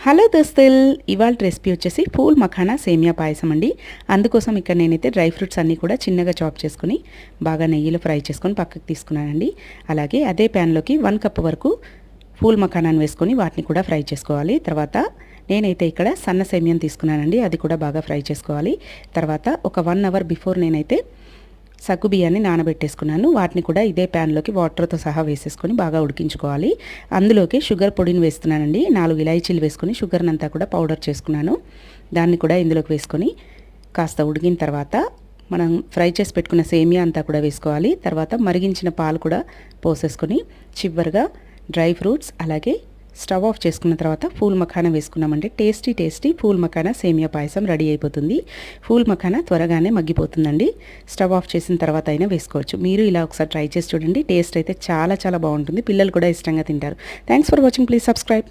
Hello దోస్తుల్, ఇవాళ recipe వచ్చేసి pool makhana semiya పాయసం అండి. అందుకోసం ఇక్కడ నేనైతే డ్రై ఫ్రూట్స్ అన్నీ కూడా చిన్నగా చాప్ చేసుకుని బాగా నెయ్యిలో ఫ్రై చేసుకొని పక్కకు తీసుకున్నానండి. అలాగే అదే ప్యాన్లోకి 1 కప్ వరకు పూల్ మఖానాన్ని వేసుకొని వాటిని కూడా ఫ్రై చేసుకోవాలి. తర్వాత నేనైతే ఇక్కడ సన్న సేమియాని తీసుకున్నానండి, అది కూడా బాగా ఫ్రై చేసుకోవాలి. తర్వాత ఒక 1 అవర్ బిఫోర్ నేనైతే సగ్గు బియ్యాన్ని నానబెట్టేసుకున్నాను. వాటిని కూడా ఇదే ప్యాన్లోకి వాటర్తో సహా వేసేసుకొని బాగా ఉడికించుకోవాలి. అందులోకి షుగర్ పొడిని వేస్తున్నానండి. 4 ఇలాచీలు వేసుకొని షుగర్ని అంతా కూడా పౌడర్ చేసుకున్నాను. దాన్ని కూడా ఇందులోకి వేసుకొని కాస్త ఉడికిన తర్వాత మనం ఫ్రై చేసి పెట్టుకున్న సేమియా అంతా కూడా వేసుకోవాలి. తర్వాత మరిగించిన పాలు కూడా పోసేసుకొని చివరిగా డ్రై ఫ్రూట్స్ అలాగే స్టవ్ ఆఫ్ చేసుకున్న తర్వాత పూల్ మఖానా వేసుకున్నామంటే టేస్టీ పూల్ మఖానా సేమియా పాయసం రెడీ అయిపోతుంది. పూల్ మఖానా త్వరగానే మగ్గిపోతుందండి. స్టవ్ ఆఫ్ చేసిన తర్వాత అయినా వేసుకోవచ్చు. మీరు ఇలా ఒకసారి ట్రై చేసి చూడండి. టేస్ట్ అయితే చాలా బాగుంటుంది. పిల్లలు కూడా ఇష్టంగా తింటారు. Thanks for watching. Please subscribe.